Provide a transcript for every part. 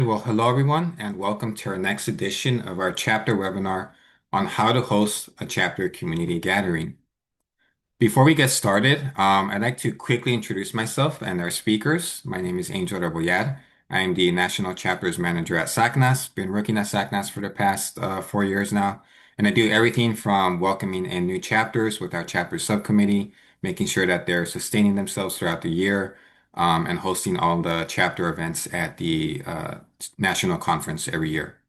Well, hello everyone, and welcome to our next edition of our chapter webinar on how to host a chapter community gathering. Before we get started, I'd like to quickly introduce myself and our speakers. My name is Angel Rebollar. I am the National Chapters Manager at SACNAS. Been working at SACNAS for the past 4 years now, and I do everything from welcoming in new chapters with our chapter subcommittee, making sure that they're sustaining themselves throughout the year, and hosting all the chapter events at the national conference every year.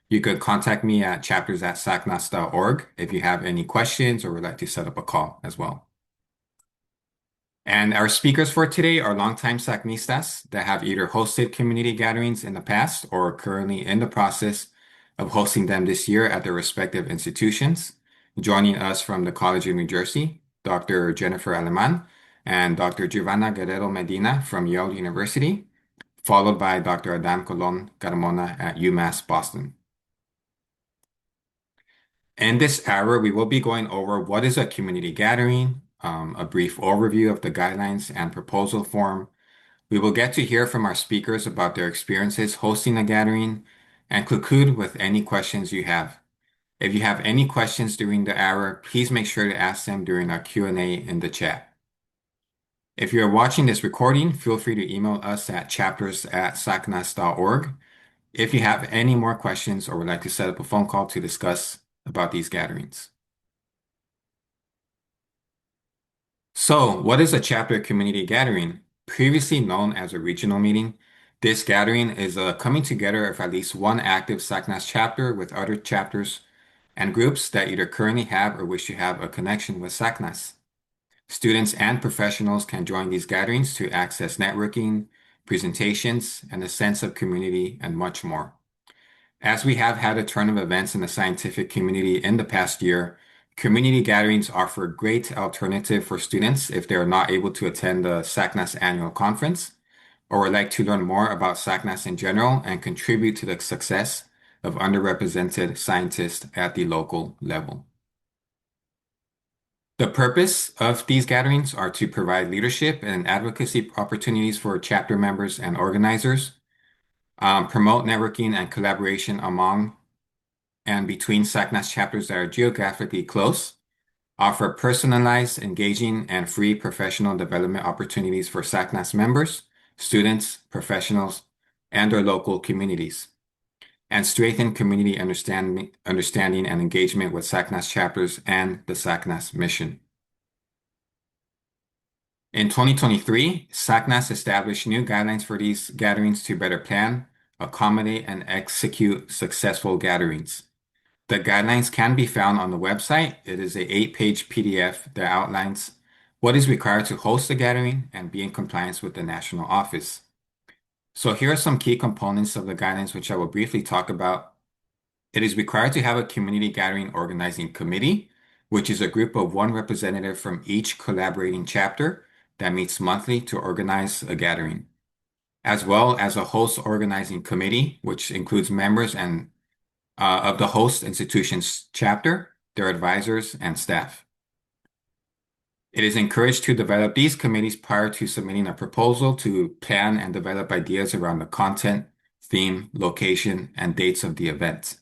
You could contact me at chapters@sacnas.org if you have any questions or would like to set up a call as well. And our speakers for today are longtime SACNistas that have either hosted community gatherings in the past or are currently in the process of hosting them this year at their respective institutions. Joining us from the College of New Jersey, Dr. Jennifer Aleman and Dr. Giovanna Guerrero Medina from Yale University, followed by Dr. Adan Colon Carmona at UMass Boston. In this hour, we will be going over what is a community gathering, a brief overview of the guidelines and proposal form. We will get to hear from our speakers about their experiences hosting a gathering and conclude with any questions you have. If you have any questions during the hour, please make sure to ask them during our Q&A in the chat. If you are watching this recording, feel free to email us at chapters@sacnas.org if you have any more questions or would like to set up a phone call to discuss about these gatherings. So, what is a chapter community gathering? Previously known as a regional meeting, this gathering is a coming together of at least one active SACNAS chapter with other chapters and groups that either currently have or wish to have a connection with SACNAS. Students and professionals can join these gatherings to access networking, presentations, and a sense of community, and much more. As we have had a turn of events in the scientific community in the past year, community gatherings offer a great alternative for students if they are not able to attend the SACNAS annual conference or would like to learn more about SACNAS in general and contribute to the success of underrepresented scientists at the local level. The purpose of these gatherings are to provide leadership and advocacy opportunities for chapter members and organizers, promote networking and collaboration among and between SACNAS chapters that are geographically close, offer personalized, engaging, and free professional development opportunities for SACNAS members, students, professionals, and their local communities, and strengthen community understanding and engagement with SACNAS chapters and the SACNAS mission. In 2023, SACNAS established new guidelines for these gatherings to better plan, accommodate, and execute successful gatherings. The guidelines can be found on the website. It is an 8-page PDF that outlines what is required to host a gathering and be in compliance with the national office. So here are some key components of the guidelines, which I will briefly talk about. It is required to have a community gathering organizing committee, which is a group of one representative from each collaborating chapter that meets monthly to organize a gathering, as well as a host organizing committee, which includes members and of the host institution's chapter, their advisors, and staff. It is encouraged to develop these committees prior to submitting a proposal to plan and develop ideas around the content, theme, location, and dates of the event.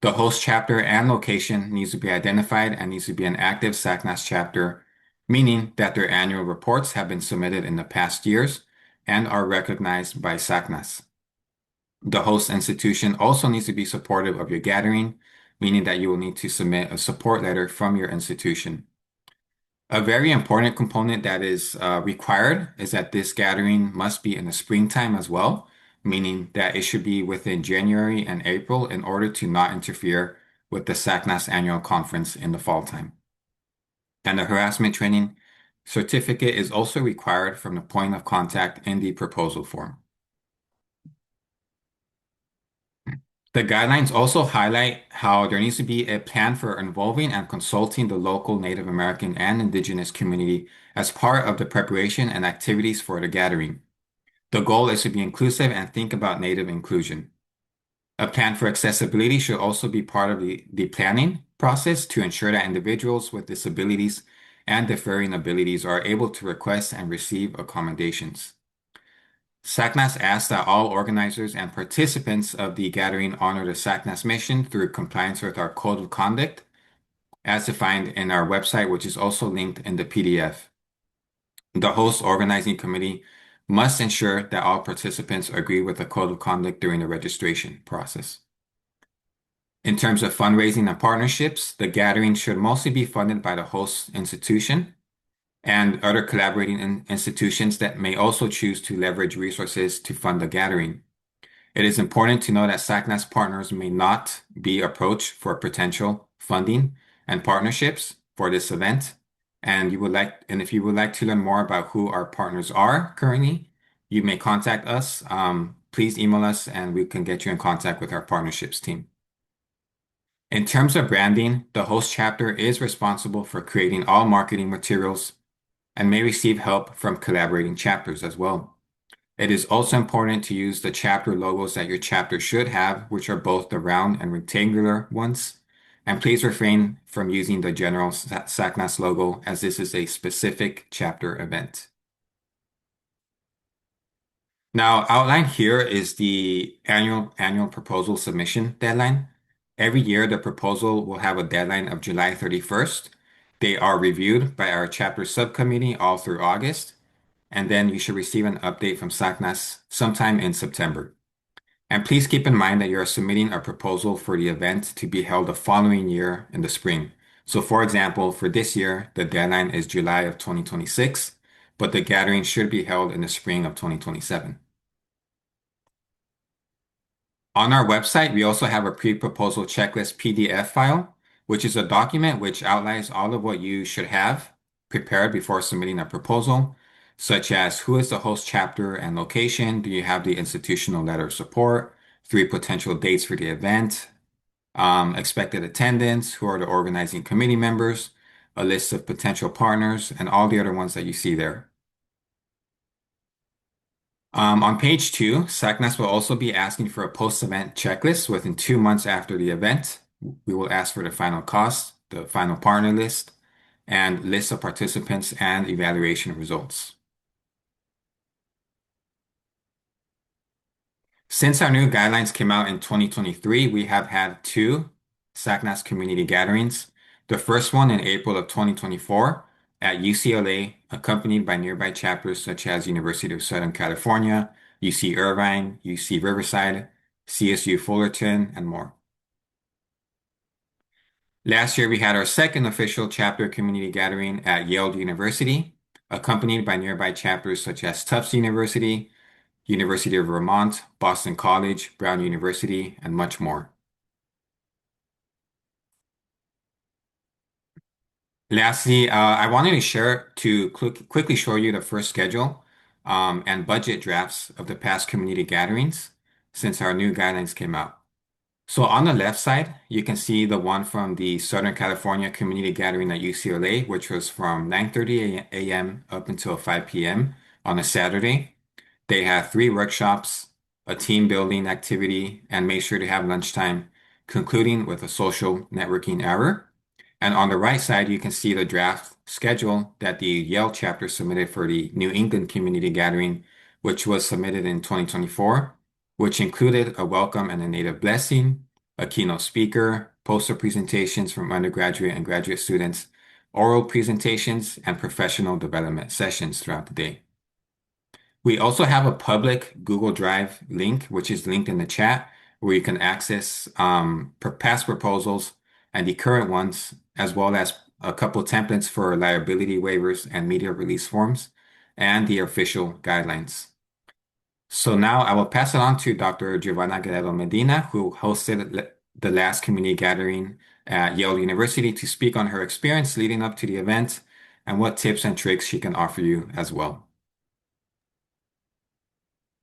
The host chapter and location needs to be identified and needs to be an active SACNAS chapter, meaning that their annual reports have been submitted in the past years and are recognized by SACNAS. The host institution also needs to be supportive of your gathering, meaning that you will need to submit a support letter from your institution. A very important component that is required is that this gathering must be in the springtime as well, meaning that it should be within January and April in order to not interfere with the SACNAS annual conference in the fall time. And the harassment training certificate is also required from the point of contact in the proposal form. The guidelines also highlight how there needs to be a plan for involving and consulting the local Native American and Indigenous community as part of the preparation and activities for the gathering. The goal is to be inclusive and think about Native inclusion. A plan for accessibility should also be part of the planning process to ensure that individuals with disabilities and differing abilities are able to request and receive accommodations. SACNAS asks that all organizers and participants of the gathering honor the SACNAS mission through compliance with our code of conduct as defined in our website, which is also linked in the PDF. The host organizing committee must ensure that all participants agree with the code of conduct during the registration process. In terms of fundraising and partnerships, the gathering should mostly be funded by the host institution and other collaborating institutions that may also choose to leverage resources to fund the gathering. It is important to know that SACNAS partners may not be approached for potential funding and partnerships for this event. And if you would like to learn more about who our partners are currently, you may contact us. Please email us and we can get you in contact with our partnerships team. In terms of branding, the host chapter is responsible for creating all marketing materials and may receive help from collaborating chapters as well. It is also important to use the chapter logos that your chapter should have, which are both the round and rectangular ones. And please refrain from using the general SACNAS logo as this is a specific chapter event. Now, outlined here is the annual proposal submission deadline. Every year, the proposal will have a deadline of July 31st. They are reviewed by our chapter subcommittee all through August, and then you should receive an update from SACNAS sometime in September. And please keep in mind that you are submitting a proposal for the event to be held the following year in the spring. So for example, for this year, the deadline is July of 2026, but the gathering should be held in the spring of 2027. On our website, we also have a pre-proposal checklist PDF file, which is a document which outlines all of what you should have prepared before submitting a proposal, such as who is the host chapter and location, do you have the institutional letter of support, 3 potential dates for the event, expected attendance, who are the organizing committee members, a list of potential partners, and all the other ones that you see there. On page 2, SACNAS will also be asking for a post-event checklist within 2 months after the event. We will ask for the final cost, the final partner list, and list of participants and evaluation results. Since our new guidelines came out in 2023, we have had 2 SACNAS community gatherings. The first one in April of 2024 at UCLA, accompanied by nearby chapters such as University of Southern California, UC Irvine, UC Riverside, CSU Fullerton, and more. Last year, we had our second official chapter community gathering at Yale University, accompanied by nearby chapters such as Tufts University, University of Vermont, Boston College, Brown University, and much more. Lastly, I wanted to quickly show you the first schedule and budget drafts of the past community gatherings since our new guidelines came out. So on the left side, you can see the one from the Southern California Community Gathering at UCLA, which was from 9:30 a.m. up until 5 p.m. on a Saturday. They had 3 workshops, a team building activity, and made sure to have lunchtime, concluding with a social networking hour. And on the right side, you can see the draft schedule that the Yale chapter submitted for the New England Community Gathering, which was submitted in 2024, which included a welcome and a native blessing, a keynote speaker, poster presentations from undergraduate and graduate students, oral presentations, and professional development sessions throughout the day. We also have a public Google Drive link, which is linked in the chat, where you can access past proposals and the current ones, as well as a couple templates for liability waivers and media release forms, and the official guidelines. So now I will pass it on to Dr. Giovanna Guerrero Medina, who hosted the last community gathering at Yale University to speak on her experience leading up to the event and what tips and tricks she can offer you as well.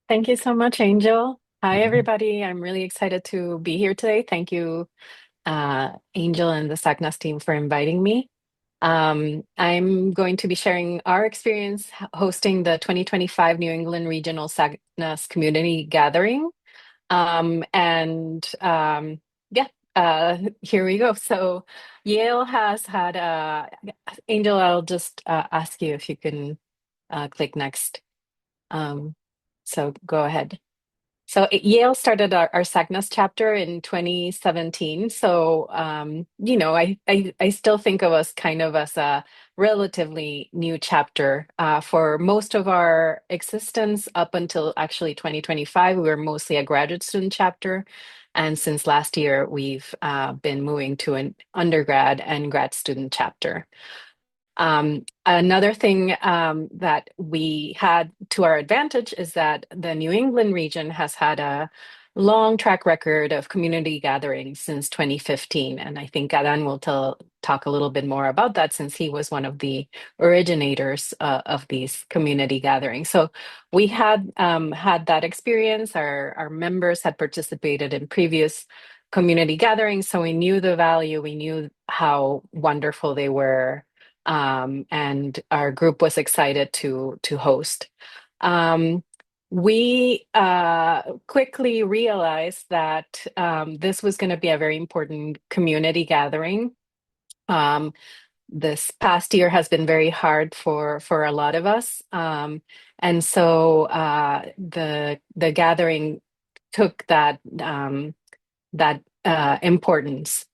Thank you so much, Angel. Hi, everybody. I'm really excited to be here today. Thank you, Angel and the SACNAS team for inviting me. I'm going to be sharing our experience hosting the 2025 New England Regional SACNAS Community Gathering. Here we go. So Yale has had, Angel, I'll just ask you if you can click next. So go ahead. So Yale started our SACNAS chapter in 2017. So I still think of us kind of as a relatively new chapter. For most of our existence up until actually 2025, we were mostly a graduate student chapter. And since last year, we've been moving to an undergrad and grad student chapter. Another thing that we had to our advantage is that the New England region has had a long track record of community gatherings since 2015. And I think Adan will talk a little bit more about that since he was one of the originators of these community gatherings. So we had that experience. Our members had participated in previous community gatherings, so we knew the value, we knew how wonderful they were, and our group was excited to host. Um, we quickly realized that this was going to be a very important community gathering. Um, this past year has been very hard for a lot of us, and so the gathering took that importance.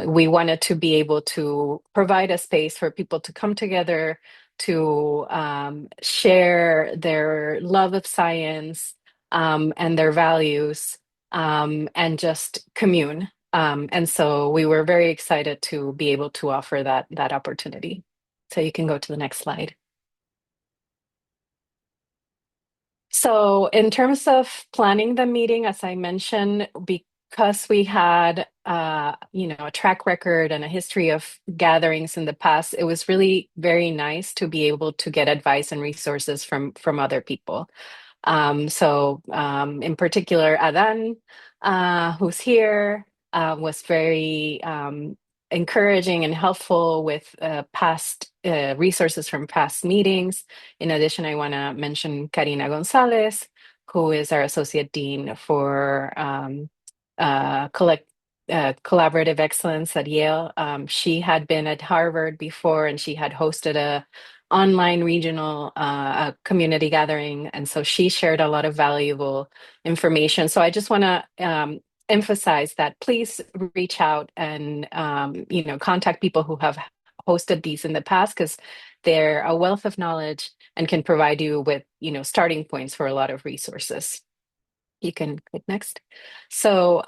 We wanted to be able to provide a space for people to come together to share their love of science and their values and just commune. And so we were very excited to be able to offer that opportunity. So you can go to the next slide. So, in terms of planning the meeting, as I mentioned, because we had, a track record and a history of gatherings in the past, it was really very nice to be able to get advice and resources from other people. In particular, Adan, who's here, was very encouraging and helpful with past resources from past meetings. In addition, I want to mention Karina Gonzalez, who is our associate dean for collaborative excellence at Yale. She had been at Harvard before, and she had hosted a online regional community gathering, and so she shared a lot of valuable information. So I just want to emphasize that please reach out and contact people who have hosted these in the past, because they're a wealth of knowledge and can provide you with starting points for a lot of resources. You can click next. So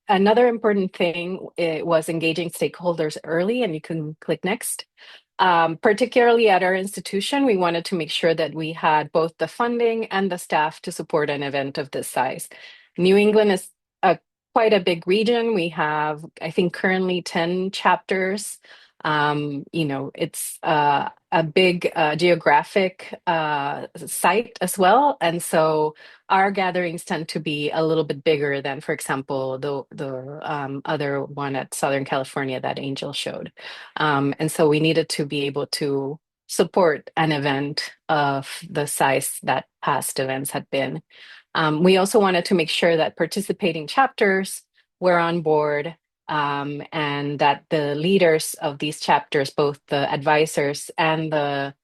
another important thing, it was engaging stakeholders early, and you can click next. Particularly at our institution, we wanted to make sure that we had both the funding and the staff to support an event of this size. New England is quite a big region. We have, I think, currently 10 chapters. It's a big geographic site as well. And so our gatherings tend to be a little bit bigger than, for example, the other one at Southern California that Angel showed. And so we needed to be able to support an event of the size that past events had been. We also wanted to make sure that participating chapters were on board, and that the leaders of these chapters, both the advisors and the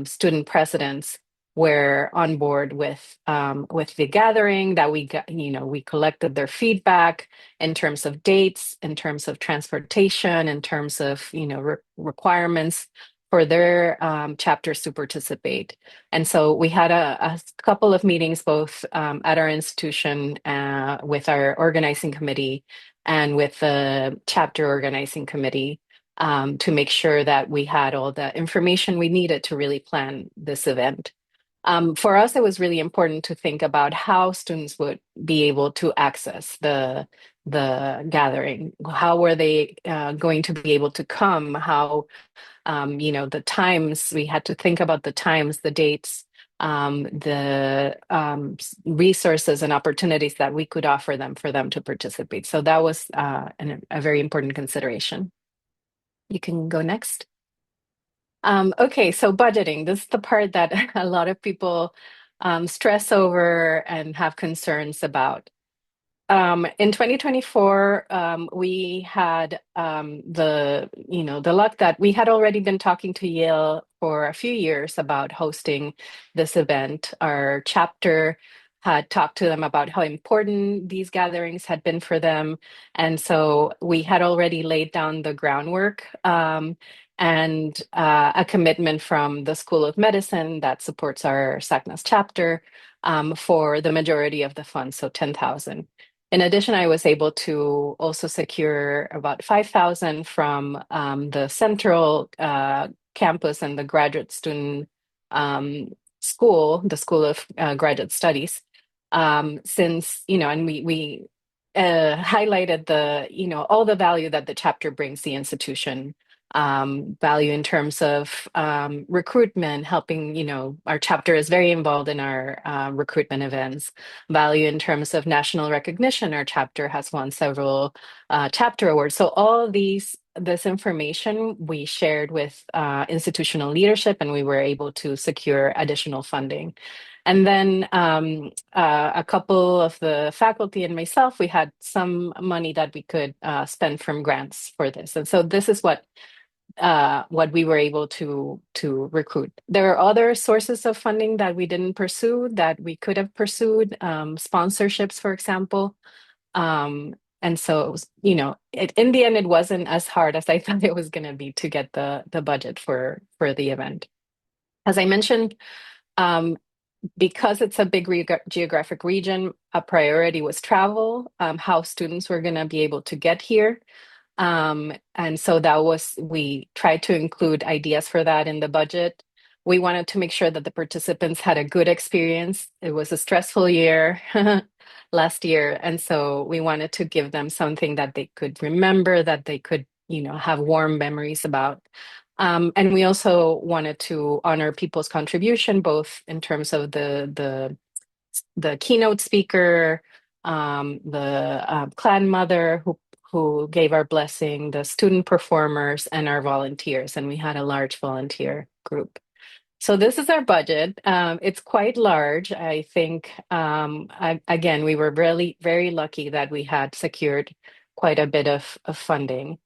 student presidents, were on board with the gathering, that we collected their feedback in terms of dates, in terms of transportation, in terms of requirements for their chapters to participate. And so we had a couple of meetings both at our institution with our organizing committee and with the chapter organizing committee, to make sure that we had all the information we needed to really plan this event. For us, it was really important to think about how students would be able to access the gathering. How were they going to be able to come? How the times, we had to think about the times, the dates, the resources and opportunities that we could offer them for them to participate. So that was a very important consideration. You can go next. Okay, so budgeting. This is the part that a lot of people stress over and have concerns about. In 2024, we had the luck that we had already been talking to Yale for a few years about hosting this event. Our chapter had talked to them about how important these gatherings had been for them, and so we had already laid down the groundwork. And a commitment from the School of Medicine that supports our SACNAS chapter for the majority of the funds, so 10,000. In addition, I was able to also secure about 5,000 from the central campus and the graduate student um, school, the School of Graduate Studies, since, and we highlighted all the value that the chapter brings the institution. Value in terms of recruitment, helping, our chapter is very involved in our recruitment events. Value in terms of national recognition. Our chapter has won several chapter awards. So all this information we shared with institutional leadership, and we were able to secure additional funding. And then a couple of the faculty and myself, we had some money that we could spend from grants for this. And so this is what we were able to recruit. There are other sources of funding that we didn't pursue that we could have pursued, sponsorships, for example. And so it was, in the end, it wasn't as hard as I thought it was going to be to get the budget for the event. As I mentioned, um, because it's a big geographic region, a priority was travel, how students were going to be able to get here. And so we tried to include ideas for that in the budget. We wanted to make sure that the participants had a good experience. It was a stressful year last year. And so we wanted to give them something that they could remember, that they could, have warm memories about. And we also wanted to honor people's contribution, both in terms of the keynote speaker, the clan mother who gave our blessing, the student performers, and our volunteers. And we had a large volunteer group. So this is our budget. It's quite large. I think, again, we were really very lucky that we had secured quite a bit of funding.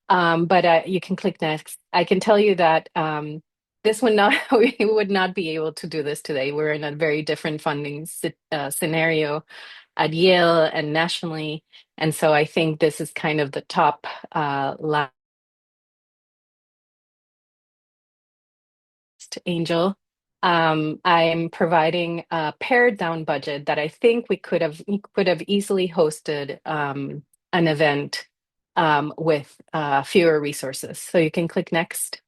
But you can click next. I can tell you that this would not, we would not be able to do this today. We're in a very different funding scenario at Yale and nationally. And so I think this is kind of the top last Angel. I'm providing a pared down budget that I think we could have easily hosted an event with fewer resources. So you can click next.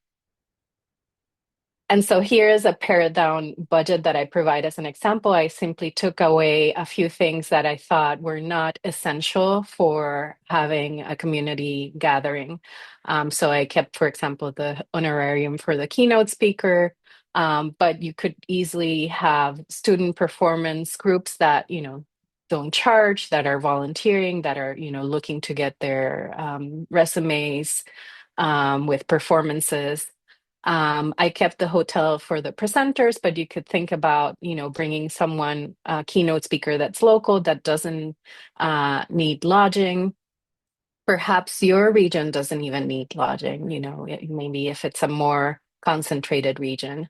And so here is a pared down budget that I provide as an example. I simply took away a few things that I thought were not essential for having a community gathering. So I kept, for example, the honorarium for the keynote speaker, but you could easily have student performance groups that, don't charge, that are volunteering, that are, looking to get their resumes with performances. I kept the hotel for the presenters, but you could think about, bringing someone, a keynote speaker that's local, that doesn't need lodging. Perhaps your region doesn't even need lodging, maybe if it's a more concentrated region.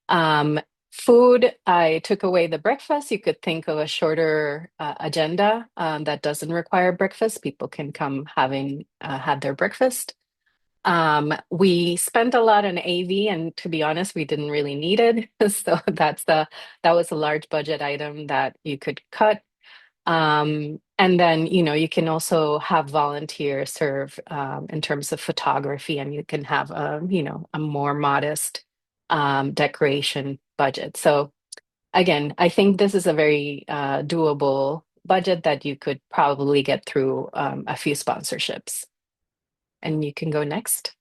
Um, Food, I took away the breakfast. You could think of a shorter agenda that doesn't require breakfast. People can come having had their breakfast. We spent a lot on AV, and to be honest, we didn't really need it. So that was a large budget item that you could cut. And then, you can also have volunteers serve in terms of photography, and you can have a more modest decoration budget. So again, I think this is a very doable budget that you could probably get through a few sponsorships. And you can go next.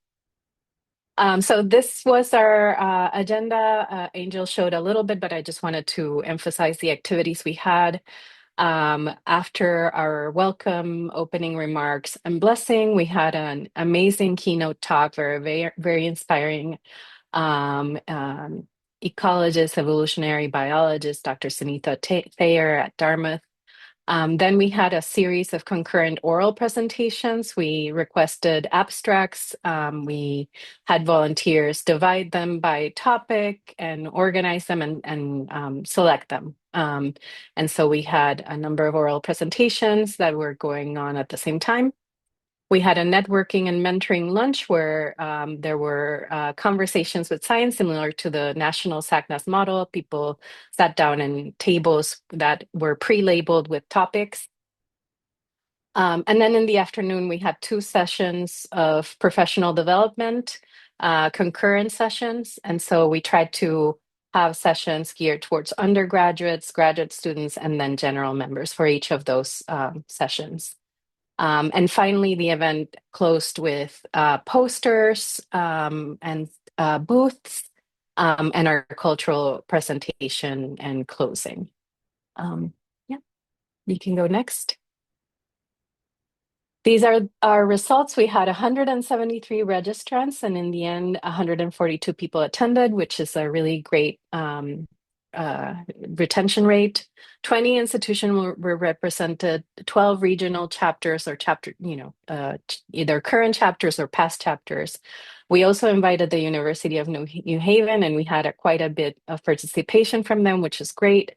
So this was our agenda. Angel showed a little bit, but I just wanted to emphasize the activities we had. After our welcome, opening remarks, and blessing, we had an amazing keynote talk, very, very inspiring. Ecologist, evolutionary biologist, Dr. Sunitha Thayer at Dartmouth. Then we had a series of concurrent oral presentations. We requested abstracts. We had volunteers divide them by topic and organize them and select them. And so we had a number of oral presentations that were going on at the same time. We had a networking and mentoring lunch where there were conversations with science similar to the national SACNAS model. People sat down in tables that were pre-labeled with topics. And then in the afternoon, we had two sessions of professional development, concurrent sessions. And so we tried to have sessions geared towards undergraduates, graduate students, and then general members for each of those sessions. And finally, the event closed with posters and booths and our cultural presentation and closing. Yeah, you can go next. These are our results. We had 173 registrants, and in the end, 142 people attended, which is a really great retention rate. 20 institutions were represented, 12 regional chapters or either current chapters or past chapters. We also invited the University of New Haven, and we had quite a bit of participation from them, which is great.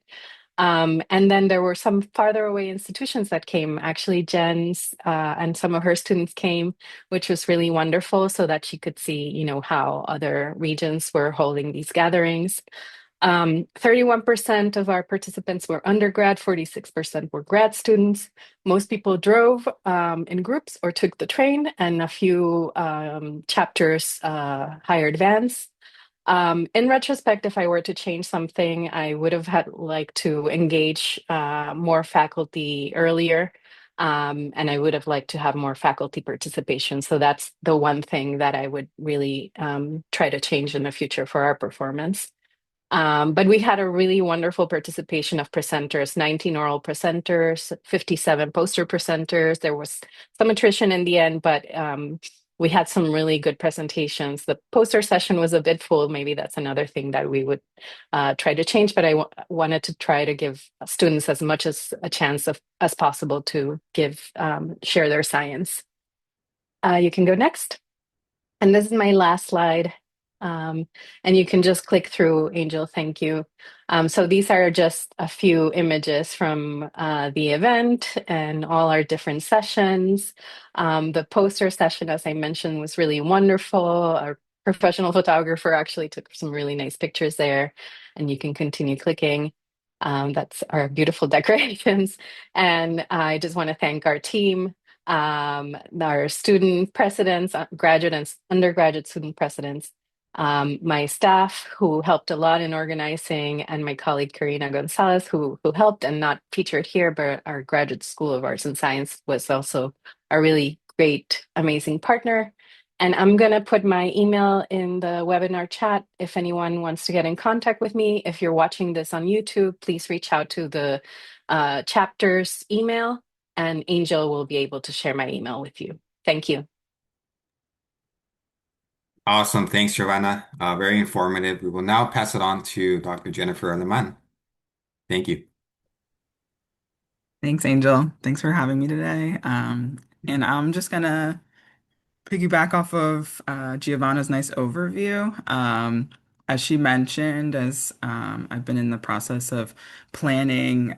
And then there were some farther away institutions that came. Actually, Jen's and some of her students came, which was really wonderful so that she could see, how other regions were holding these gatherings. 31% of our participants were undergrad, 46% were grad students. Most people drove in groups or took the train, and a few chapters hired vans. In retrospect, if I were to change something, I would have had like to engage more faculty earlier, and I would have liked to have more faculty participation. So that's the one thing that I would really try to change in the future for our performance. But we had a really wonderful participation of presenters, 19 oral presenters, 57 poster presenters. There was some attrition in the end, but we had some really good presentations. The poster session was a bit full. Maybe that's another thing that we would try to change, but I wanted to try to give students as much as a chance as possible to share their science. You can go next. And this is my last slide. Um, and you can just click through, Angel, thank you. So these are just a few images from the event and all our different sessions. The poster session, as I mentioned, was really wonderful. Our professional photographer actually took some really nice pictures there, and you can continue clicking. That's our beautiful decorations. And I just want to thank our team, our student presidents, graduate and undergraduate student presidents, my staff who helped a lot in organizing, and my colleague Karina Gonzalez who helped and not featured here, but our Graduate School of Arts and Science was also a really great, amazing partner. And I'm going to put my email in the webinar chat if anyone wants to get in contact with me. If you're watching this on YouTube, please reach out to the chapter's email, and Angel will be able to share my email with you. Thank you. Awesome. Thanks, Giovanna. Very informative. We will now pass it on to Dr. Jennifer Aleman. Thank you. Thanks, Angel. Thanks for having me today. And I'm just gonna piggyback off of Giovanna's nice overview. As she mentioned, as I've been in the process of planning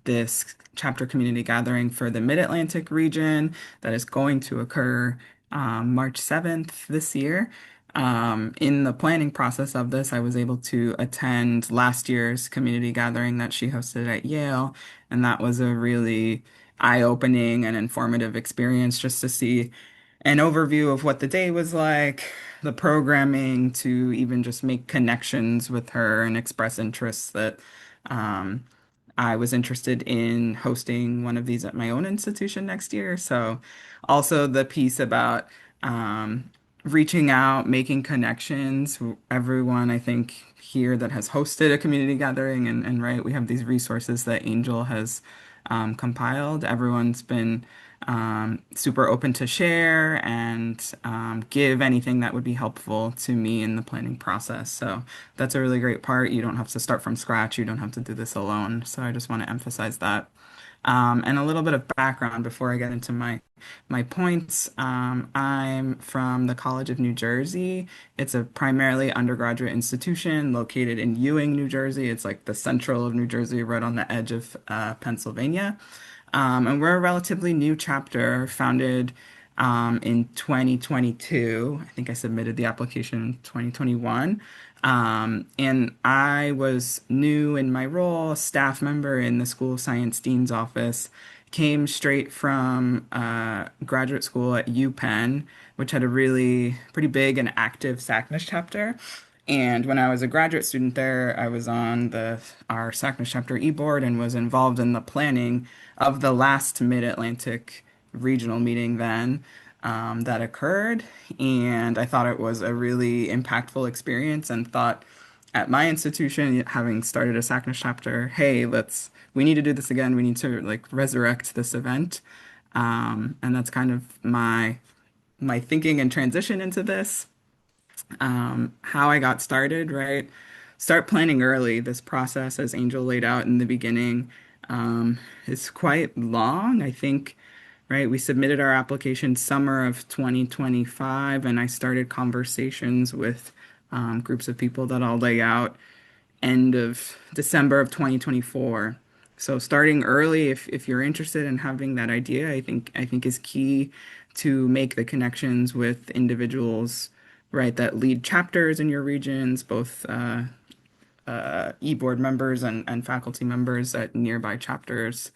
this chapter community gathering for the Mid-Atlantic region that is going to occur March 7th this year. In the planning process of this, I was able to attend last year's community gathering that she hosted at Yale, and that was a really eye-opening and informative experience just to see an overview of what the day was like, the programming, to even just make connections with her and express interests that um, I was interested in hosting one of these at my own institution next year. So, also the piece about reaching out, making connections. Everyone, I think, here that has hosted a community gathering, and right, we have these resources that Angel has compiled. Everyone's been super open to share and give anything that would be helpful to me in the planning process. So that's a really great part. You don't have to start from scratch. You don't have to do this alone. So I just want to emphasize that. And a little bit of background before I get into my points. I'm from the College of New Jersey. It's a primarily undergraduate institution located in Ewing, New Jersey. It's like the central of New Jersey, right on the edge of Pennsylvania. And we're a relatively new chapter founded in 2022. I think I submitted the application in 2021. And I was new in my role, staff member in the School of Science Dean's office, came straight from graduate school at UPenn, which had a really pretty big and active SACNAS chapter. And when I was a graduate student there, I was on the our SACNAS chapter e-board and was involved in the planning of the last Mid-Atlantic regional meeting then that occurred. And I thought it was a really impactful experience and thought at my institution, having started a SACNA chapter, hey, we need to do this again. We need to like resurrect this event. And that's kind of my thinking and transition into this. How I got started, right? Start planning early. This process, as Angel laid out in the beginning, is quite long. I think, right? We submitted our application summer of 2025, and I started conversations with groups of people that I'll lay out end of December of 2024. So starting early, if you're interested in having that idea, I think is key to make the connections with individuals, right, that lead chapters in your regions, both e-board members and faculty members at nearby chapters.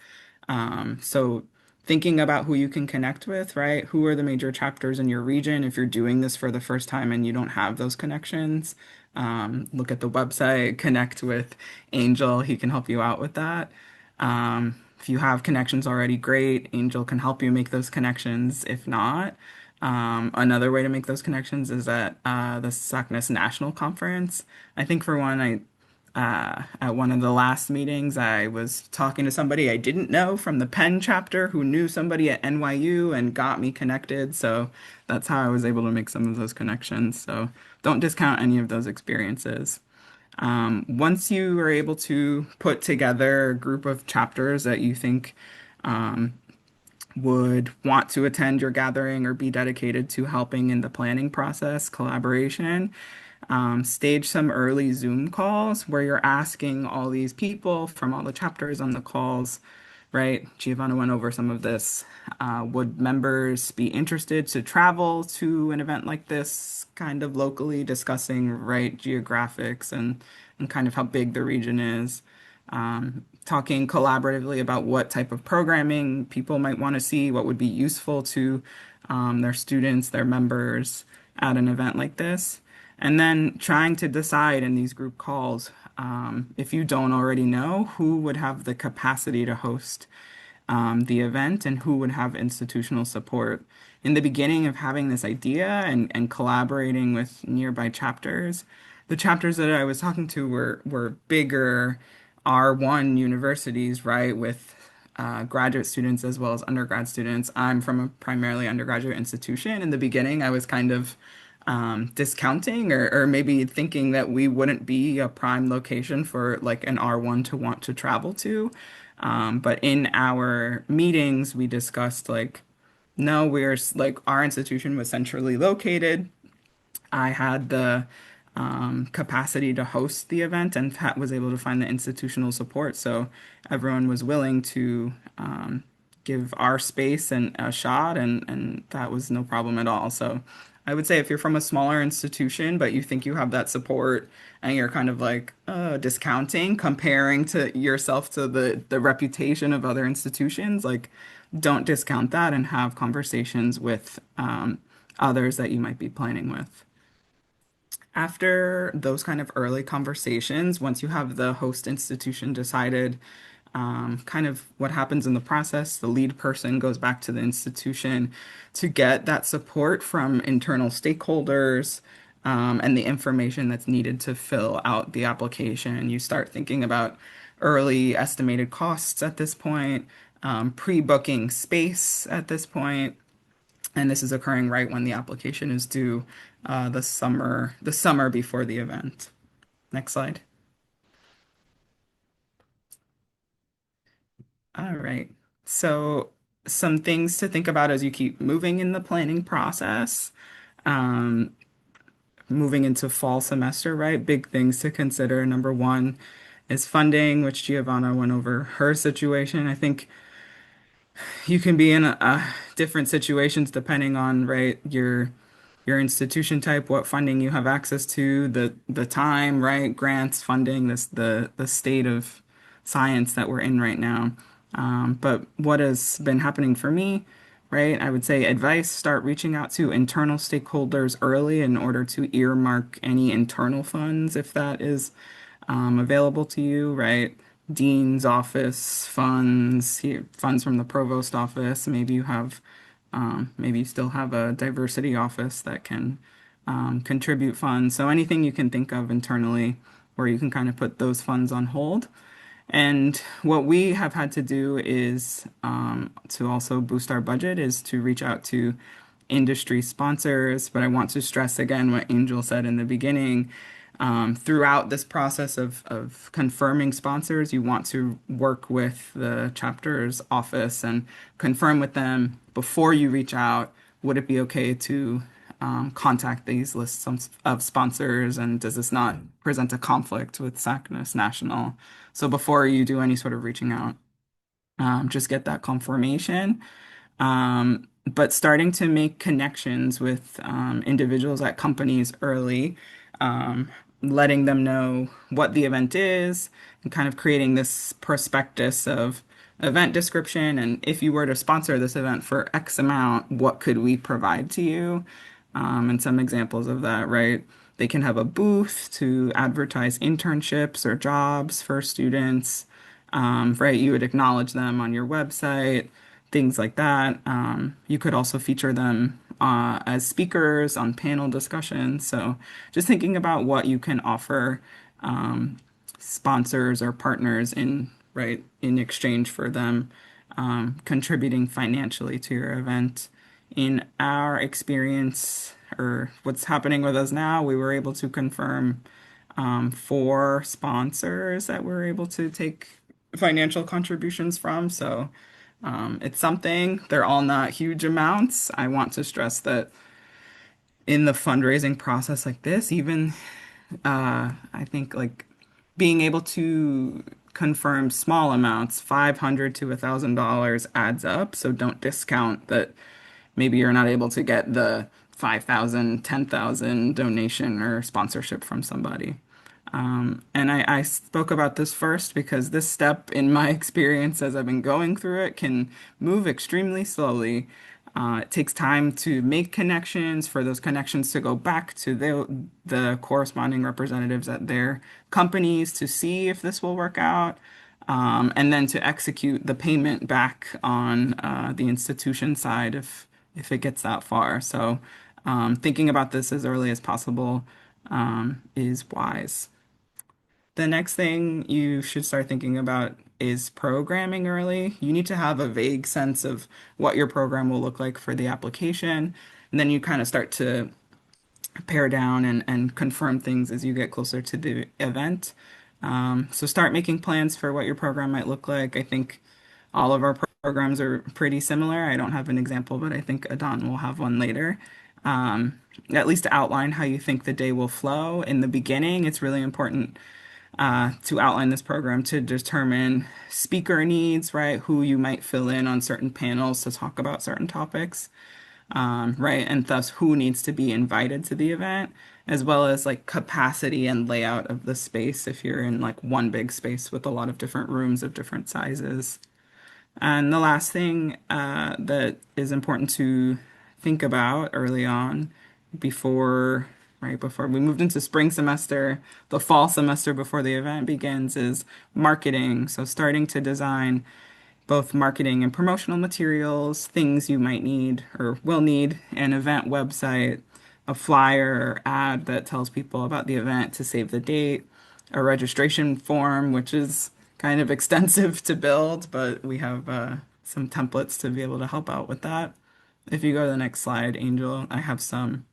So thinking about who you can connect with, right? Who are the major chapters in your region? If you're doing this for the first time and you don't have those connections, look at the website, connect with Angel. He can help you out with that. If you have connections already, great. Angel can help you make those connections. If not, another way to make those connections is at the SACNAS National Conference. I think for one, at one of the last meetings, I was talking to somebody I didn't know from the Penn chapter who knew somebody at NYU and got me connected. So that's how I was able to make some of those connections. So don't discount any of those experiences. Once you are able to put together a group of chapters that you think would want to attend your gathering or be dedicated to helping in the planning process, collaboration, stage some early Zoom calls where you're asking all these people from all the chapters on the calls, right? Giovanna went over some of this. Would members be interested to travel to an event like this, kind of locally discussing, right, geographics and kind of how big the region is? Talking collaboratively about what type of programming people might want to see, what would be useful to their students, their members at an event like this. And then trying to decide in these group calls, if you don't already know, who would have the capacity to host the event and who would have institutional support. In the beginning of having this idea and collaborating with nearby chapters, the chapters that I was talking to were bigger R1 universities, right, with graduate students as well as undergrad students. I'm from a primarily undergraduate institution. In the beginning, I was kind of discounting or maybe thinking that we wouldn't be a prime location for like an R1 to want to travel to. But in our meetings, we discussed like, no, like our institution was centrally located. I had the capacity to host the event and was able to find the institutional support. So everyone was willing to give our space and a shot, and that was no problem at all. So I would say if you're from a smaller institution, but you think you have that support and you're kind of like discounting, comparing to yourself to the reputation of other institutions, like don't discount that and have conversations with others that you might be planning with. After those kind of early conversations, once you have the host institution decided, kind of what happens in the process, the lead person goes back to the institution to get that support from internal stakeholders, and the information that's needed to fill out the application. You start thinking about early estimated costs at this point, pre-booking space at this point, and this is occurring right when the application is due, the summer before the event. Next slide. All right. So, some things to think about as you keep moving in the planning process. Um, Moving into fall semester, right? Big things to consider. Number one is funding, which Giovanna went over her situation. I think you can be in different situations depending on, right, your institution type, what funding you have access to, the time, right, grants, funding, the state of science that we're in right now. But what has been happening for me, right? I would say advice, start reaching out to internal stakeholders early in order to earmark any internal funds if that is available to you, right? Dean's office funds, funds from the provost office. Maybe you still have a diversity office that can contribute funds. So anything you can think of internally where you can kind of put those funds on hold. And what we have had to do is to also boost our budget is to reach out to industry sponsors. But I want to stress again what Angel said in the beginning. Throughout this process of confirming sponsors, you want to work with the chapter's office and confirm with them before you reach out, would it be okay to contact these lists of sponsors, and does this not present a conflict with SACNAS National? So before you do any sort of reaching out, just get that confirmation. But starting to make connections with individuals at companies early, um, letting them know what the event is, and kind of creating this prospectus of event description. And if you were to sponsor this event for X amount, what could we provide to you? And some examples of that, right? They can have a booth to advertise internships or jobs for students, right? You would acknowledge them on your website, things like that. You could also feature them as speakers on panel discussions. So just thinking about what you can offer um, sponsors or partners in, right, in exchange for them contributing financially to your event. In our experience, or what's happening with us now, we were able to confirm four sponsors that we're able to take financial contributions from. So it's something. They're all not huge amounts. I want to stress that in the fundraising process like this, even I think like being able to confirm small amounts, 500 to $1,000 adds up. So don't discount that maybe you're not able to get the 5,000, 10,000 donation or sponsorship from somebody. And I spoke about this first because this step, in my experience as I've been going through it, can move extremely slowly. It takes time to make connections, for those connections to go back to the corresponding representatives at their companies to see if this will work out, and then to execute the payment back on the institution side if it gets that far. So thinking about this as early as possible is wise. The next thing you should start thinking about is programming early. You need to have a vague sense of what your program will look like for the application. And then you kind of start to pare down and confirm things as you get closer to the event. So start making plans for what your program might look like. I think all of our programs are pretty similar. I don't have an example, but I think Adon will have one later. At least to outline how you think the day will flow. In the beginning, it's really important to outline this program to determine speaker needs, right? Who you might fill in on certain panels to talk about certain topics, right? And thus who needs to be invited to the event, as well as like capacity and layout of the space if you're in like one big space with a lot of different rooms of different sizes. And the last thing that is important to think about early on before, right, before we moved into spring semester, the fall semester before the event begins is marketing. So starting to design both marketing and promotional materials, things you might need or will need, an event website, a flyer or ad that tells people about the event to save the date, a registration form, which is kind of extensive to build, but we have some templates to be able to help out with that. If you go to the next slide, Angel, I have some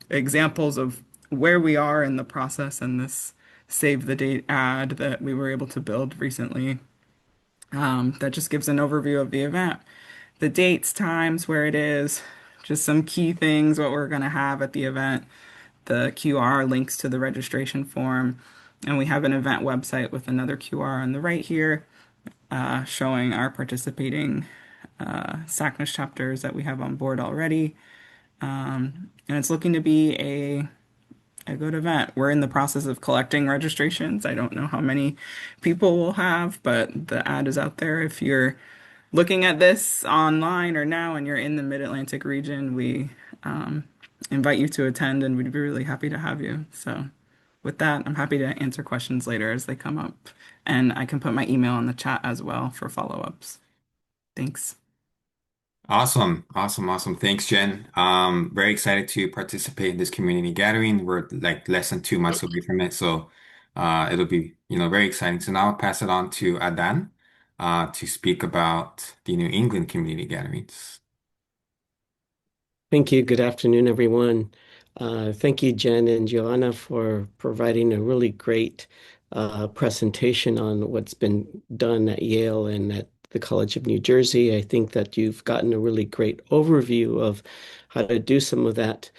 examples of where we are in the process and this save the date ad that we were able to build recently. that just gives an overview of the event, the dates, times, where it is, just some key things, what we're going to have at the event, the QR links to the registration form. And we have an event website with another QR on the right here, showing our participating SACNAS chapters that we have on board already. And it's looking to be a good event. We're in the process of collecting registrations. I don't know how many people we'll have, but the ad is out there. If you're looking at this online or now and you're in the Mid-Atlantic region, we invite you to attend and we'd be really happy to have you. So with that, I'm happy to answer questions later as they come up. And I can put my email in the chat as well for follow-ups. Thanks. Awesome, awesome, awesome. Thanks, Jen. Very excited to participate in this community gathering. We're like less than 2 months away from it, so it'll be, very exciting. So now I'll pass it on to Adan to speak about the New England community gatherings. Thank you. Good afternoon, everyone. Thank you, Jen and Joanna, for providing a really great presentation on what's been done at Yale and at the College of New Jersey. I think that you've gotten a really great overview of how to do some of that.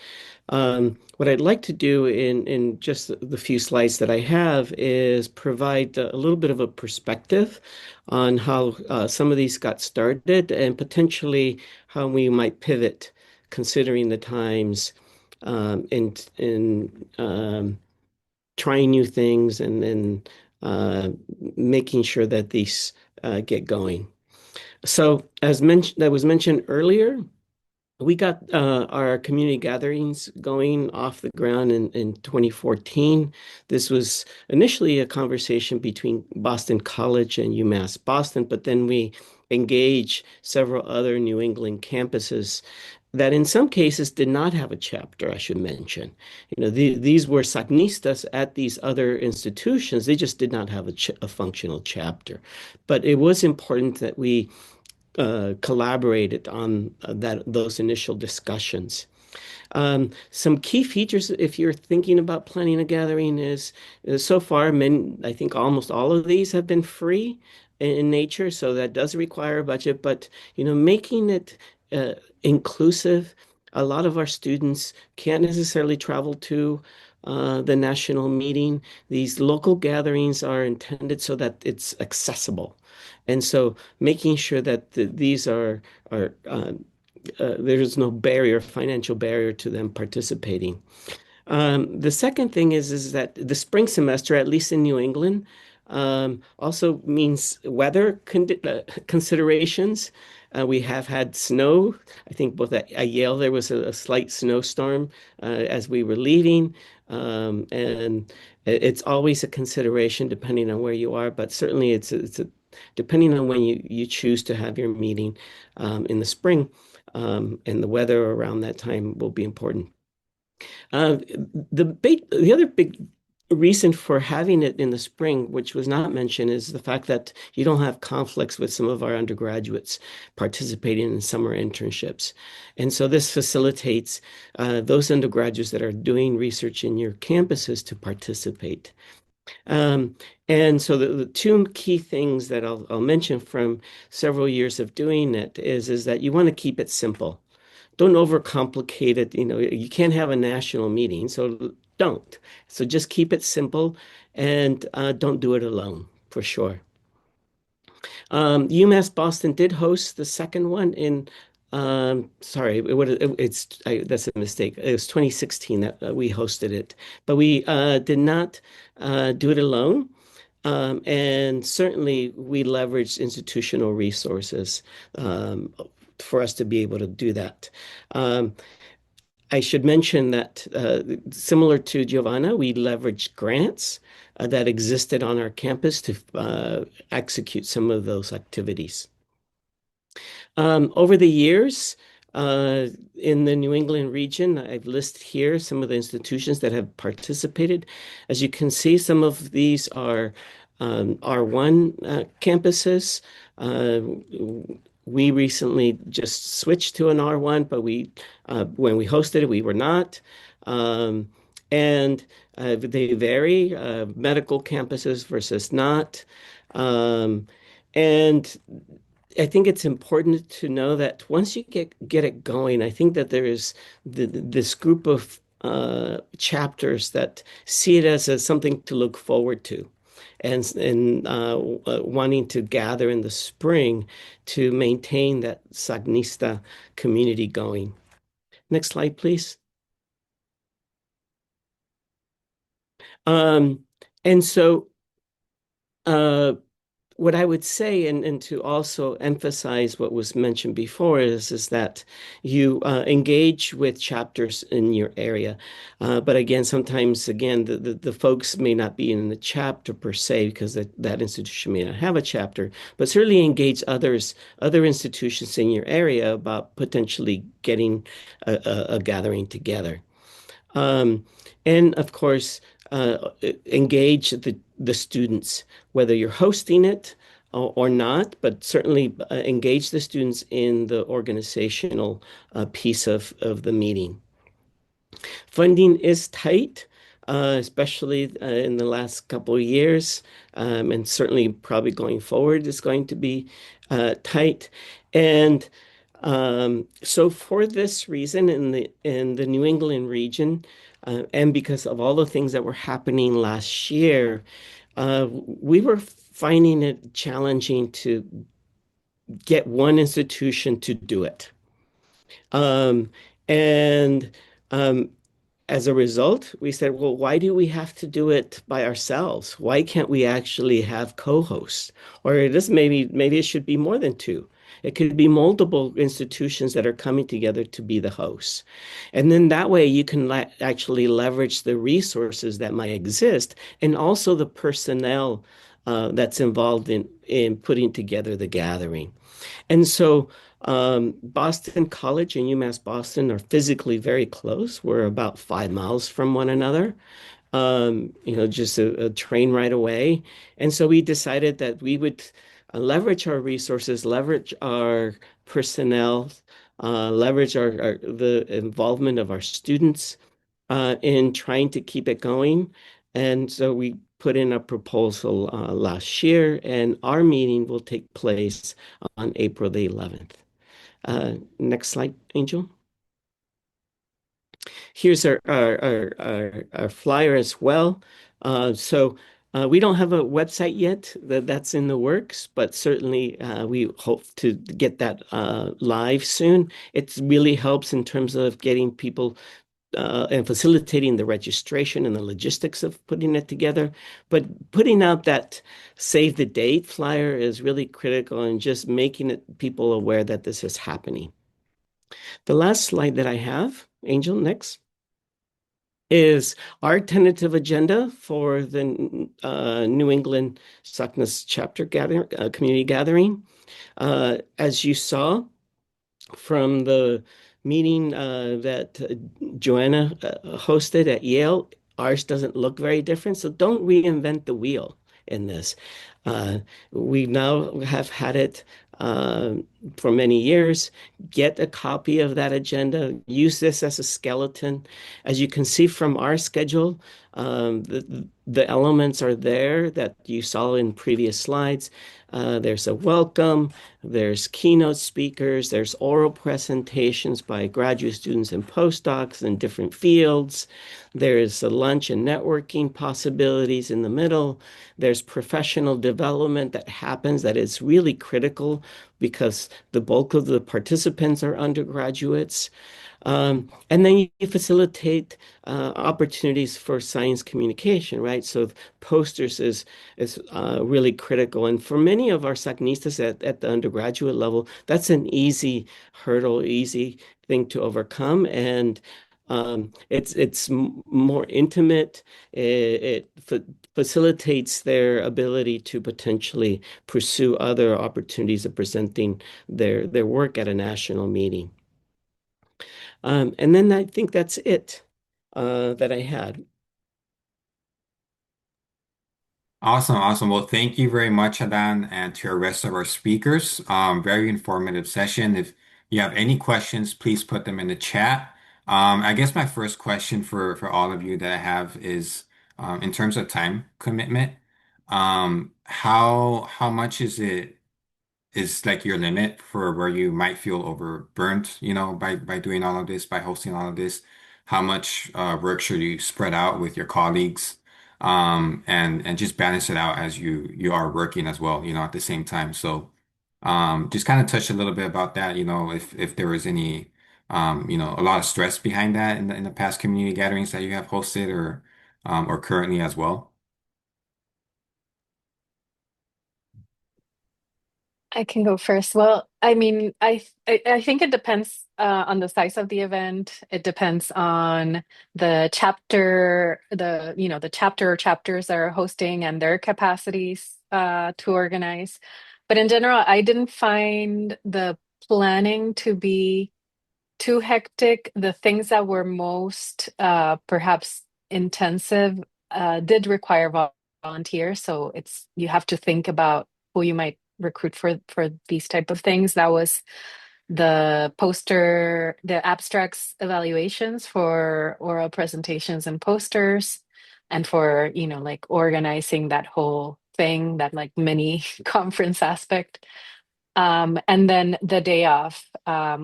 What I'd like to do in just the few slides that I have is provide a little bit of a perspective on how some of these got started and potentially how we might pivot considering the times in trying new things and making sure that these get going. So as mentioned, that was mentioned earlier, we got our community gatherings going off the ground in 2014. This was initially a conversation between Boston College and UMass Boston, but then we engaged several other New England campuses that in some cases did not have a chapter, I should mention. These were SACNistas at these other institutions. They just did not have a functional chapter. But it was important that we collaborated on those initial discussions. Some key features, if you're thinking about planning a gathering, is so far, I think almost all of these have been free in nature, so that does require a budget. But making it inclusive, a lot of our students can't necessarily travel to the national meeting. These local gatherings are intended so that it's accessible. And so making sure that these are there's no financial barrier to them participating. The second thing is that the spring semester, at least in New England, also means weather considerations. We have had snow. I think both at Yale there was a slight snowstorm as we were leaving, and it's always a consideration depending on where you are. But certainly depending on when you choose to have your meeting in the spring, and the weather around that time will be important. The other big reason for having it in the spring, which was not mentioned, is the fact that you don't have conflicts with some of our undergraduates participating in summer internships. And so this facilitates those undergraduates that are doing research in your campuses to participate. And so the two key things that I'll mention from several years of doing it is that you want to keep it simple. Don't overcomplicate it. You can't have a national meeting, so don't. So just keep it simple and don't do it alone, for sure. UMass Boston did host the second one sorry, that's a mistake. It was 2016 that we hosted it, but we did not do it alone. And certainly we leveraged institutional resources for us to be able to do that. I should mention that similar to Giovanna, we leveraged grants that existed on our campus to execute some of those activities. Over the years, in the New England region, I've listed here some of the institutions that have participated. As you can see, some of these are R1 campuses. We recently just switched to an R1, but when we hosted it, we were not. And they vary, medical campuses versus not. And I think it's important to know that once you get it going, I think that there is this group of chapters that see it as something to look forward to, and wanting to gather in the spring to maintain that Sagnista community going. Next slide, please. Um, and so. Uh, what I would say, and to also emphasize what was mentioned before, is that you engage with chapters in your area. But again, sometimes, again, the folks may not be in the chapter per se because that institution may not have a chapter, but certainly engage other institutions in your area about potentially getting a gathering together. Um, and of course, engage the students, whether you're hosting it or not, but certainly engage the students in the organizational piece of the meeting. Funding is tight, especially in the last couple of years, and certainly probably going forward is going to be tight. And so for this reason, in the New England region, and because of all the things that were happening last year, we were finding it challenging to get one institution to do it. Um, and um, as a result, we said, well, why do we have to do it by ourselves? Why can't we actually have co-hosts? Or maybe it should be more than two. It could be multiple institutions that are coming together to be the hosts. And then that way you can actually leverage the resources that might exist and also the personnel that's involved in putting together the gathering. And so Boston College and UMass Boston are physically very close. We're about 5 miles from one another, just a train ride away. And so we decided that we would leverage our resources, leverage our personnel, leverage the involvement of our students in trying to keep it going. And so we put in a proposal last year, and our meeting will take place on April the 11th. Next slide, Angel. Here's our flyer as well. So we don't have a website yet. That's in the works, but certainly we hope to get that live soon. It really helps in terms of getting people and facilitating the registration and the logistics of putting it together. But putting out that save the date flyer is really critical and just making people aware that this is happening. The last slide that I have, Angel, next, is our tentative agenda for the New England SACNAS Chapter Community Gathering. As you saw from the meeting that Joanna hosted at Yale, ours doesn't look very different. So don't reinvent the wheel in this. Uh, we now have had it uh, for many years. Get a copy of that agenda. Use this as a skeleton. As you can see from our schedule, the elements are there that you saw in previous slides. There's a welcome, there's keynote speakers, there's oral presentations by graduate students and postdocs in different fields. There's a lunch and networking possibilities in the middle. There's professional development that happens that is really critical because the bulk of the participants are undergraduates. And then you facilitate opportunities for science communication, right? So posters is really critical. And for many of our SACNistas at the undergraduate level, that's an easy hurdle, easy thing to overcome. And it's more intimate. It facilitates their ability to potentially pursue other opportunities of presenting their work at a national meeting. And then I think that's it that I had. Awesome, awesome. Well, thank you very much, Adan, and to the rest of our speakers. Very informative session. If you have any questions, please put them in the chat. I guess my first question for all of you that I have is in terms of time commitment, how much is it is like your limit for where you might feel overburnt, by doing all of this, by hosting all of this? How much work should you spread out with your colleagues, and just balance it out as you are working as well, at the same time. So, just kind of touch a little bit about that, if there was any, a lot of stress behind that in the past community gatherings that you have hosted or currently as well. I can go first. Well, I mean, I think it depends on the size of the event. It depends on the chapter, the chapter or chapters that are hosting and their capacities to organize. But in general, I didn't find the planning to be too hectic. The things that were most perhaps intensive did require volunteers, so you have to think about who you might recruit for these type of things. That was the abstracts evaluations for oral presentations and posters, and for like organizing that whole thing, that like mini conference aspect. And then the day off,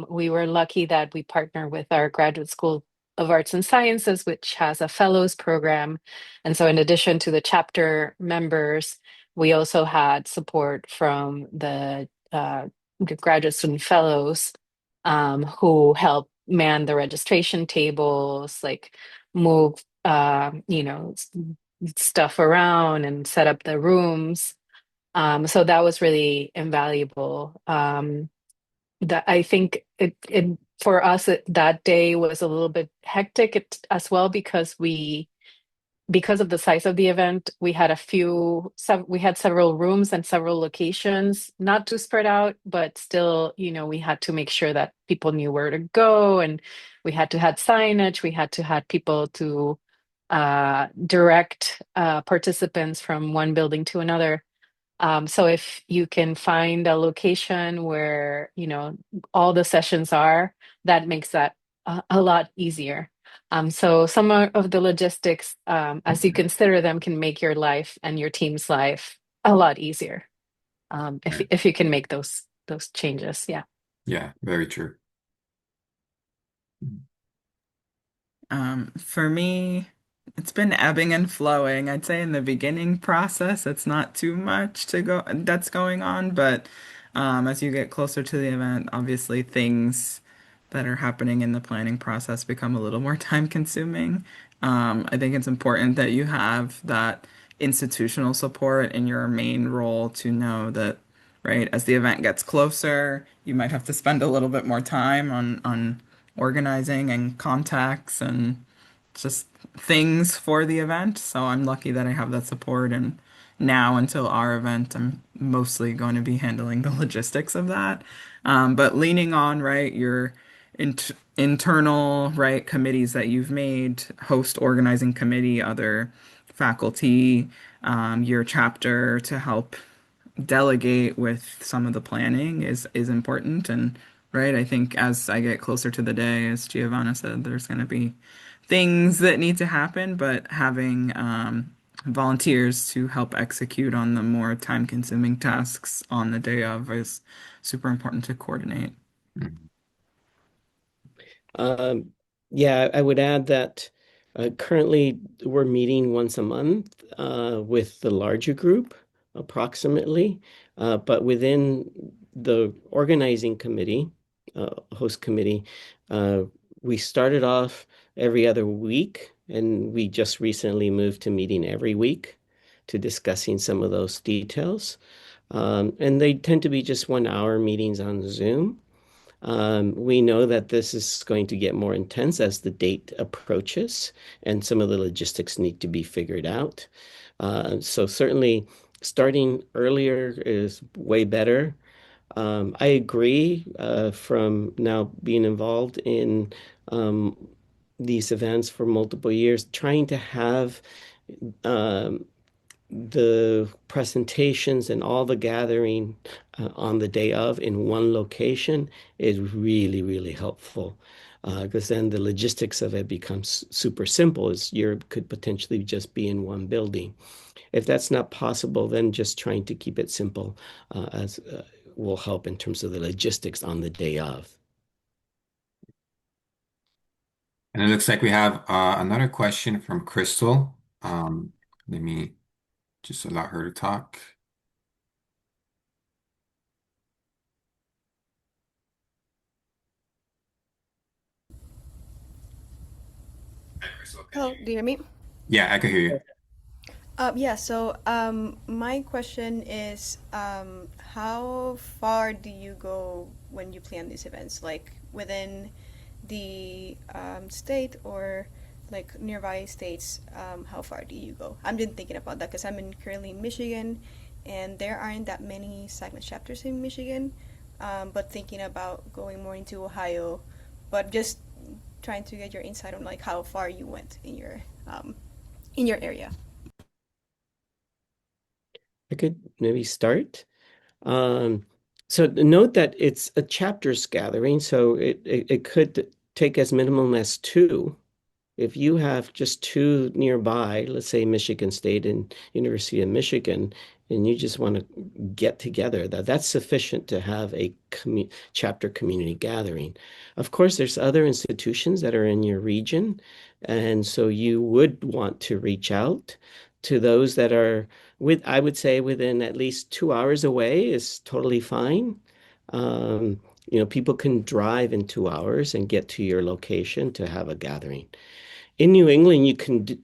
we were lucky that we partner with our Graduate School of Arts and Sciences, which has a fellows program. And so, in addition to the chapter members, we also had support from the graduate student fellows, who help man the registration tables, like move, stuff around and set up the rooms. So that was really invaluable. That I think it for us that day was a little bit hectic as well, because of the size of the event, we had we had several rooms and several locations, not too spread out, but still, we had to make sure that people knew where to go, and we had to have signage, we had to have people to direct participants from one building to another. So if you can find a location where, all the sessions are, that makes that a lot easier. So some of the logistics, as you consider them, can make your life and your team's life a lot easier. If Yeah. if you can make those changes, yeah. Yeah, very true. For me, it's been ebbing and flowing. I'd say in the beginning process, it's not too much to go that's going on, but as you get closer to the event, obviously things that are happening in the planning process become a little more time consuming. I think it's important that you have that institutional support in your main role to know that, right, as the event gets closer, you might have to spend a little bit more time on organizing and contacts and just things for the event. So I'm lucky that I have that support. And now until our event, I'm mostly going to be handling the logistics of that. But leaning on, right, your internal, right, committees that you've made, host organizing committee, other faculty, your chapter to help delegate with some of the planning is important. And right, I think as I get closer to the day, as Giovanna said, there's going to be things that need to happen, but having volunteers to help execute on the more time-consuming tasks on the day of is super important to coordinate. Mhm. Um, yeah, I would add that currently we're meeting once a month with the larger group, approximately. But within the organizing committee, host committee, uh, we started off every other week, and we just recently moved to meeting every week to discussing some of those details. And they tend to be just 1 hour meetings on Zoom. We know that this is going to get more intense as the date approaches, and some of the logistics need to be figured out. So certainly starting earlier is way better. I agree, from now being involved in um, these events for multiple years, trying to have um, the presentations and all the gathering on the day of in one location is really, really helpful. Because then the logistics of it becomes super simple, as you could potentially just be in one building. If that's not possible, then just trying to keep it simple as will help in terms of the logistics on the day of. And it looks like we have another question from Crystal. Let me just allow her to talk. Hi, Crystal, can Hello, you? do you hear me? Yeah, I can hear you. My question is, how far do you go when you plan these events? Like within the state or like nearby states? How far do you go? I'm just thinking about that because currently in Michigan, and there aren't that many SACNAS chapters in Michigan. But thinking about going more into Ohio, but just trying to get your insight on like how far you went in your area. I could maybe start. Um, so note that it's a chapters gathering, so it could take as minimum as two. If you have just two nearby, let's say Michigan State and University of Michigan, and you just want to get together, that's sufficient to have a chapter community gathering. Of course, there's other institutions that are in your region, and so you would want to reach out to those that are I would say within at least 2 hours away is totally fine. People can drive in 2 hours and get to your location to have a gathering. In New England,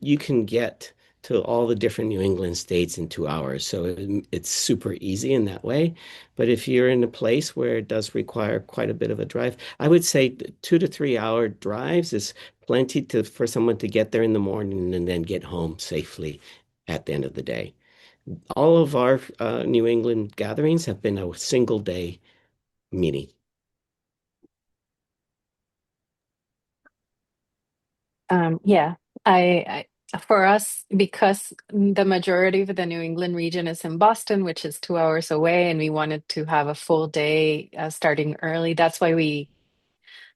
you can get to all the different New England states in 2 hours, so it's super easy in that way. But if you're in a place where it does require quite a bit of a drive, I would say 2 to 3 hour drives is plenty for someone to get there in the morning and then get home safely at the end of the day. All of our New England gatherings have been a single day meeting. Yeah, for us, because the majority of the New England region is in Boston, which is 2 hours away, and we wanted to have a full day starting early. That's why we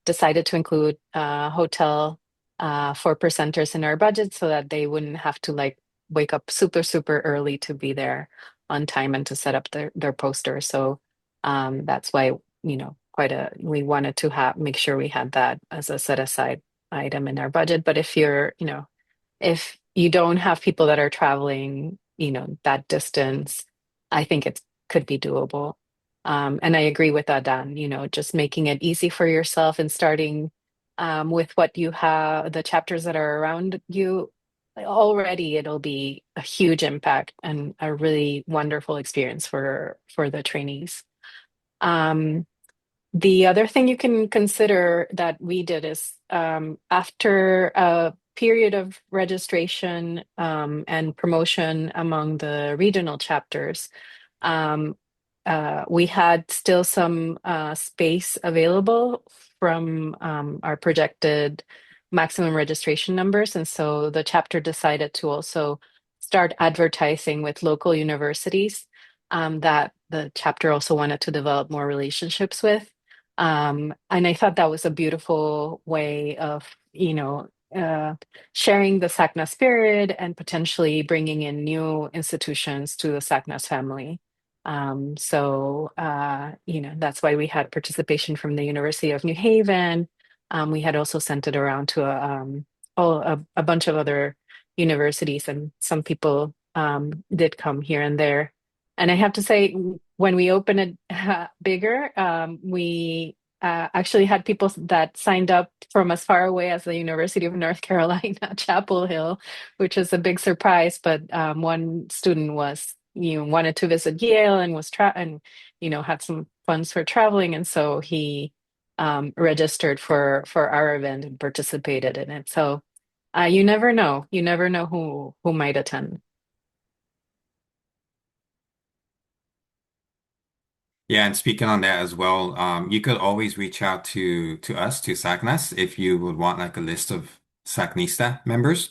decided to include hotel for presenters in our budget so that they wouldn't have to like wake up super, super early to be there on time and to set up their poster. So that's why, we wanted to make sure we had that as a set aside item in our budget. But if you don't have people that are traveling, that distance, I think it could be doable. And I agree with that, Dan, just making it easy for yourself and starting with what you have, the chapters that are around you. Already it'll be a huge impact and a really wonderful experience for the trainees. Um, the other thing you can consider that we did is after a period of registration and promotion among the regional chapters, um, we had still some space available from our projected maximum registration numbers. And so the chapter decided to also start advertising with local universities that the chapter also wanted to develop more relationships with. And I thought that was a beautiful way of, sharing the SACNA spirit and potentially bringing in new institutions to the SACNAS family. That's why we had participation from the University of New Haven. We had also sent it around to a bunch of other universities, and some people did come here and there. And I have to say, when we opened it bigger, we actually had people that signed up from as far away as the University of North Carolina, Chapel Hill, which was a big surprise. But one student wanted to visit Yale and had some funds for traveling, and so he registered for our event and participated in it. So you never know who might attend. Yeah, and speaking on that as well, you could always reach out to us, to SACNAS, if you would want like a list of SACNISTA members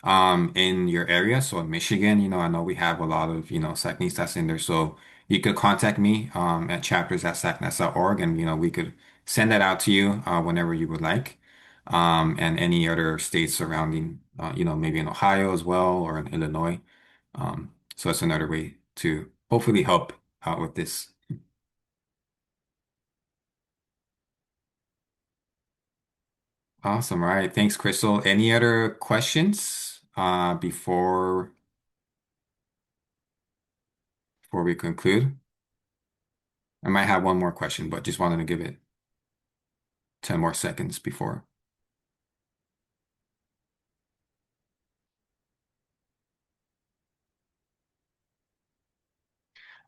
in your area. So in Michigan, I know we have a lot of, SACNISTAs in there. So you could contact me at chapters@sacnas.org, and we could send that out to you whenever you would like. And any other states surrounding, maybe in Ohio as well or in Illinois. So that's another way to hopefully help out with this. Awesome. All right. Thanks, Crystal. Any other questions before we conclude? I might have one more question, but just wanted to give it 10 more seconds before.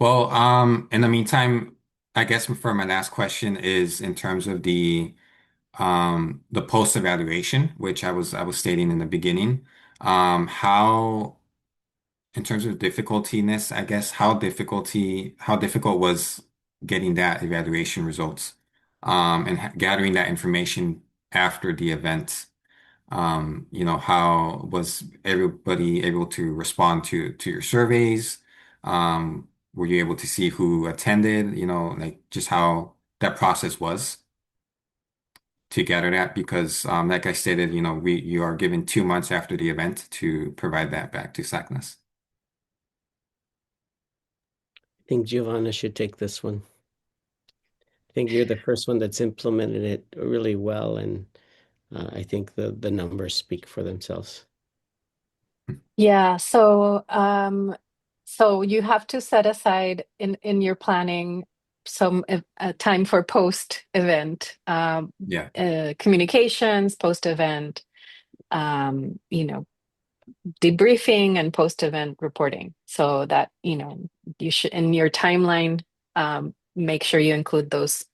Well, in the meantime, I guess for my last question is in terms of the post evaluation, which I was stating in the beginning. How in terms of difficultiness, I guess how difficult was getting that evaluation results, and gathering that information after the event. How was everybody able to respond to your surveys? Were you able to see who attended? Like just how that process was to gather that because, like I stated, you are given 2 months after the event to provide that back to SACNAS. I think Giovanna should take this one. I think you're the first one that's implemented it really well, and I think the numbers speak for themselves. Yeah, so you have to set aside in your planning some time for post event Yeah. communications, post event, you know, debriefing and post event reporting, so that you should in your timeline make sure you include those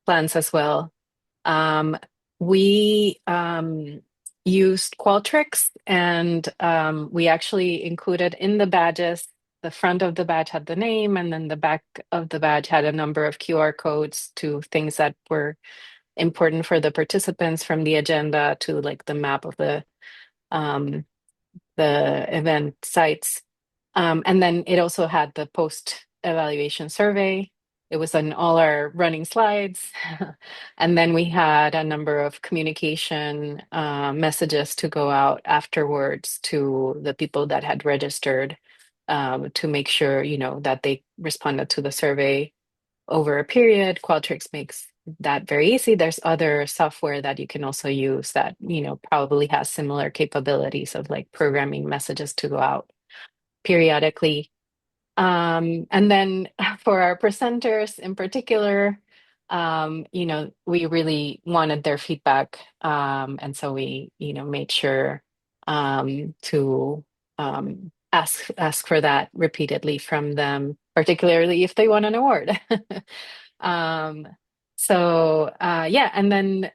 plans as well. Um, we used Qualtrics, and we actually included in the badges, the front of the badge had the name, and then the back of the badge had a number of QR codes to things that were important for the participants, from the agenda to like the map of um, the event sites. And then it also had the post evaluation survey. It was on all our running slides. And then we had a number of communication messages to go out afterwards to the people that had registered, to make sure, that they responded to the survey over a period. Qualtrics makes that very easy. There's other software that you can also use that, probably has similar capabilities of like programming messages to go out periodically. And then for our presenters in particular, we really wanted their feedback. And so we, made sure to ask for that repeatedly from them, particularly if they won an award. Um, yeah, and then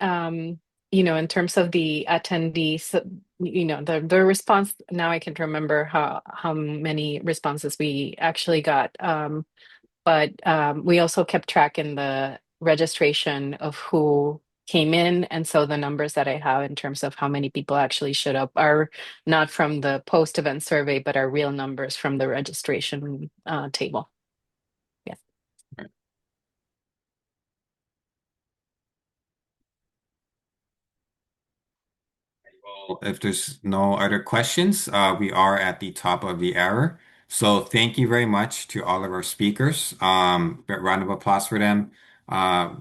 in terms of the attendees, the response, now I can't remember how many responses we actually got. But we also kept track in the registration of who came in. And so the numbers that I have in terms of how many people actually showed up are not from the post-event survey, but are real numbers from the registration table. Yeah. Well, if there's no other questions, we are at the top of the hour. So thank you very much to all of our speakers. A round of applause for them.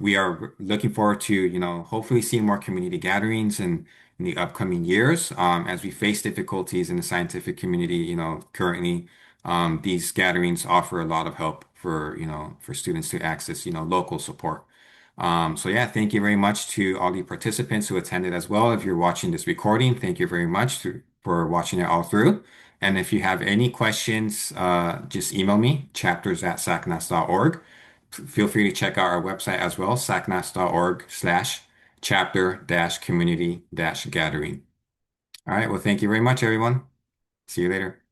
We are looking forward to, hopefully seeing more community gatherings in the upcoming years. As we face difficulties in the scientific community, currently, these gatherings offer a lot of help for students to access, local support. So yeah, thank you very much to all the participants who attended as well. If you're watching this recording, thank you very much for watching it all through. And if you have any questions, just email me, chapters@sacnas.org. Feel free to check out our website as well, sacnas.org/chapter-community-gathering. All right, well, thank you very much, everyone. See you later.